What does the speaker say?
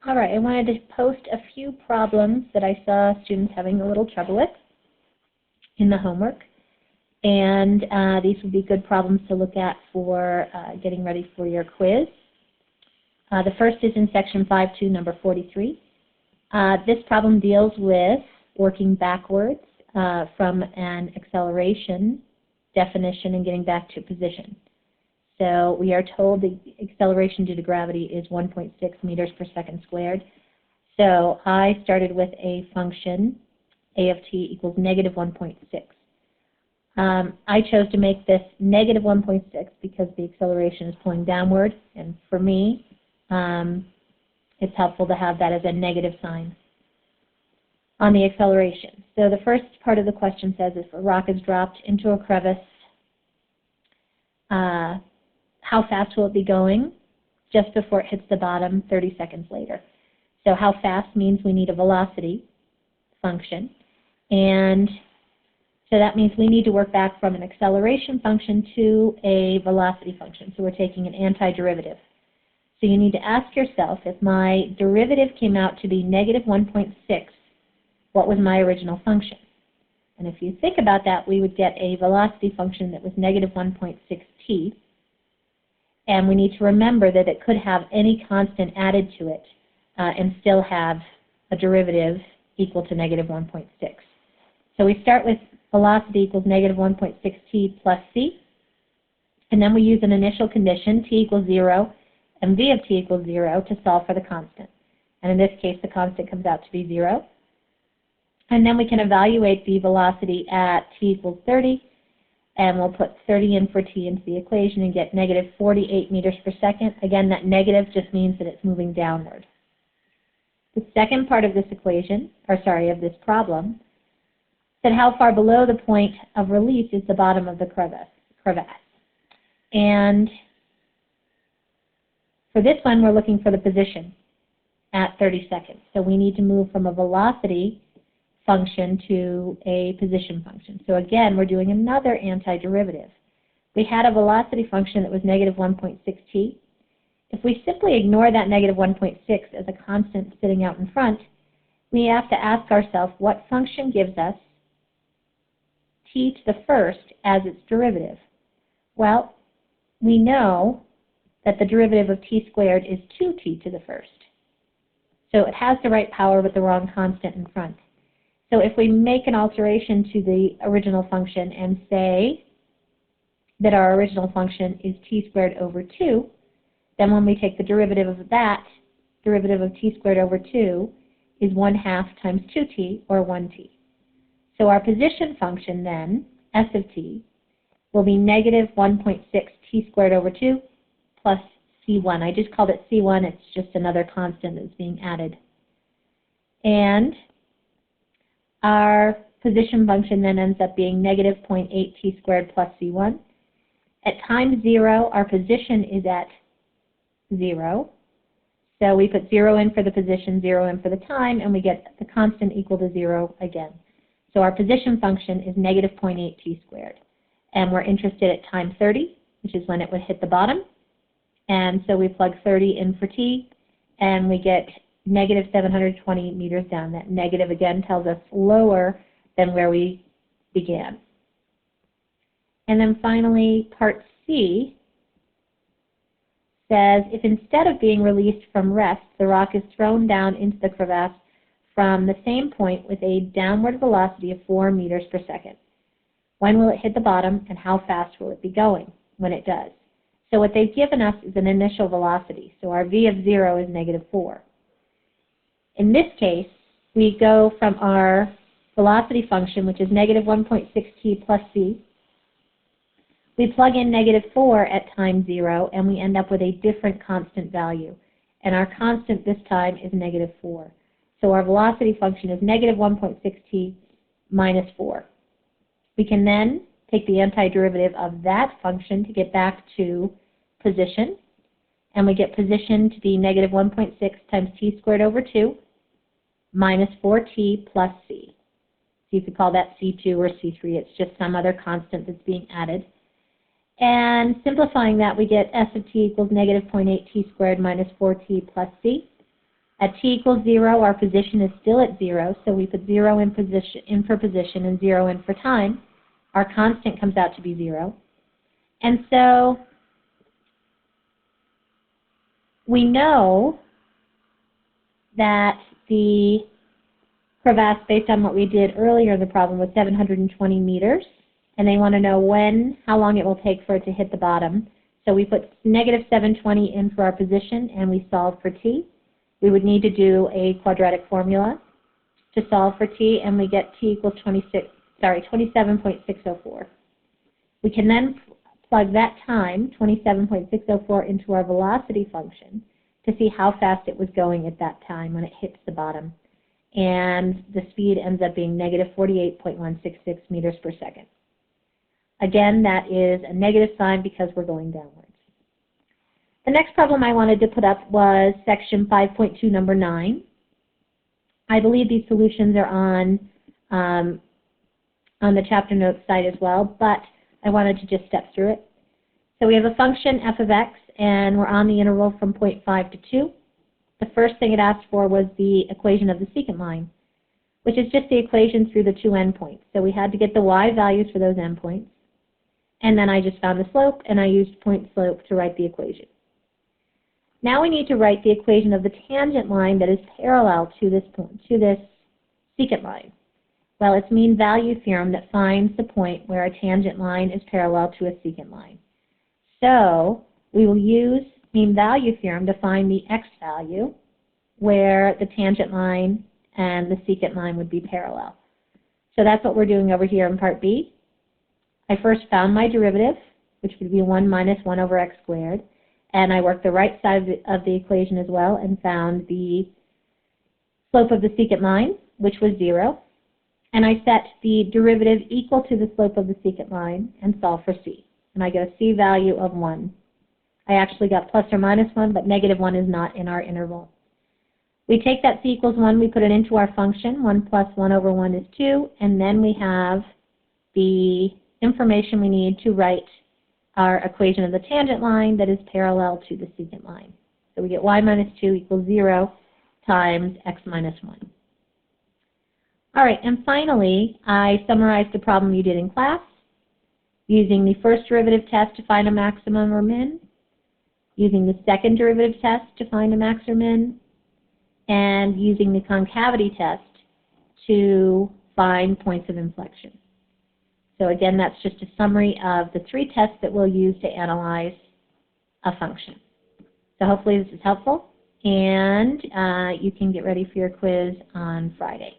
All right, I wanted to post a few problems that I saw students having a little trouble with in the homework. And these would be good problems to look at for getting ready for your quiz. The first is in section 5.2, number 43. This problem deals with working backwards from an acceleration definition and getting back to position. So we are told the acceleration due to gravity is 1.6 meters per second squared. So I started with a function, a of t equals negative 1.6. I chose to make this negative 1.6 because the acceleration is pulling downward, and for me, it's helpful to have that as a negative sign on the acceleration. So the first part of the question says if a rock is dropped into a crevice, how fast will it be going just before it hits the bottom 30 seconds later? So how fast means we need a velocity function, and so that means we need to work back from an acceleration function to a velocity function. So we're taking an antiderivative. So you need to ask yourself, if my derivative came out to be negative 1.6, what was my original function? And if you think about that, we would get a velocity function that was negative 1.6t. And we need to remember that it could have any constant added to it and still have a derivative equal to negative 1.6. So we start with velocity equals negative 1.6t plus c. And then we use an initial condition, t equals 0 and v of t equals 0, to solve for the constant. And in this case, the constant comes out to be 0. And then we can evaluate the velocity at t equals 30. And we'll put 30 in for t into the equation and get negative 48 meters per second. Again, that negative just means that it's moving downward. The second part of this equation, of this problem, said how far below the point of release is the bottom of the crevasse. And for this one, we're looking for the position at 30 seconds. So we need to move from a velocity function to a position function. So again, we're doing another antiderivative. We had a velocity function that was negative 1.6t. If we simply ignore that negative 1.6 as a constant sitting out in front, we have to ask ourselves what function gives us t to the first as its derivative. Well, we know that the derivative of t squared is 2t to the first. So it has the right power but the wrong constant in front. So if we make an alteration to the original function and say that our original function is t squared over 2, then when we take the derivative of that, derivative of t squared over 2 is 1/2 times 2t, or 1t. So our position function then, s of t, will be negative 1.6 t squared over 2 plus c1. I just called it c1. It's just another constant that's being added. And our position function then ends up being negative 0.8 t squared plus c1. At time 0, our position is at 0. So we put 0 in for the position, 0 in for the time, and we get the constant equal to 0 again. So our position function is negative 0.8 t squared. And we're interested at time 30, which is when it would hit the bottom. And so we plug 30 in for t, and we get negative 720 meters down. That negative, again, tells us lower than where we began. And then finally, part C says, if instead of being released from rest, the rock is thrown down into the crevasse from the same point with a downward velocity of 4 meters per second, when will it hit the bottom and how fast will it be going when it does? So what they've given us is an initial velocity. So our v of 0 is negative 4. In this case, we go from our velocity function, which is negative 1.6t plus c. We plug in negative 4 at time 0, and we end up with a different constant value. And our constant this time is negative 4. So our velocity function is negative 1.6t minus 4. We can then take the antiderivative of that function to get back to position. And we get position to be negative 1.6 times t squared over 2 minus 4t plus c. So you could call that C2 or C3. It's just some other constant that's being added. And simplifying that, we get s of t equals negative 0.8 t squared minus 4t plus c. At t equals 0, our position is still at 0, so we put 0 in for position and 0 in for time. Our constant comes out to be 0. And so we know that the crevasse, based on what we did earlier in the problem, was 720 meters. And they want to know how long it will take for it to hit the bottom. So we put negative 720 in for our position, and we solve for t. We would need to do a quadratic formula to solve for t, and we get t equals 27.604. We can then plug that time, 27.604, into our velocity function to see how fast it was going at that time when it hits the bottom. And the speed ends up being negative 48.166 meters per second. Again, that is a negative sign because we're going downwards. The next problem I wanted to put up was section 5.2, number 9. I believe these solutions are on the chapter notes site as well, but I wanted to just step through it. So we have a function f of x, and we're on the interval from 0.5 to 2. The first thing it asked for was the equation of the secant line, which is just the equation through the two endpoints. So we had to get the y values for those endpoints. And then I just found the slope, and I used point slope to write the equation. Now we need to write the equation of the tangent line that is parallel to this point, to this secant line. Well, it's mean value theorem that finds the point where a tangent line is parallel to a secant line. So we will use mean value theorem to find the x value where the tangent line and the secant line would be parallel. So that's what we're doing over here in part B. I first found my derivative, which would be 1 minus 1 over x squared. And I worked the right side of the equation as well and found the slope of the secant line, which was 0. And I set the derivative equal to the slope of the secant line and solve for c. And I get a c value of 1. I actually got plus or minus 1, but negative 1 is not in our interval. We take that c equals 1, we put it into our function. 1 plus 1 over 1 is 2. And then we have the information we need to write our equation of the tangent line that is parallel to the secant line. So we get y minus 2 equals 0 times x minus 1. All right, and finally, I summarized the problem you did in class using the first derivative test to find a maximum or min, using the second derivative test to find a max or min, and using the concavity test to find points of inflection. So again, that's just a summary of the 3 tests that we'll use to analyze a function. So hopefully this is helpful, and you can get ready for your quiz on Friday.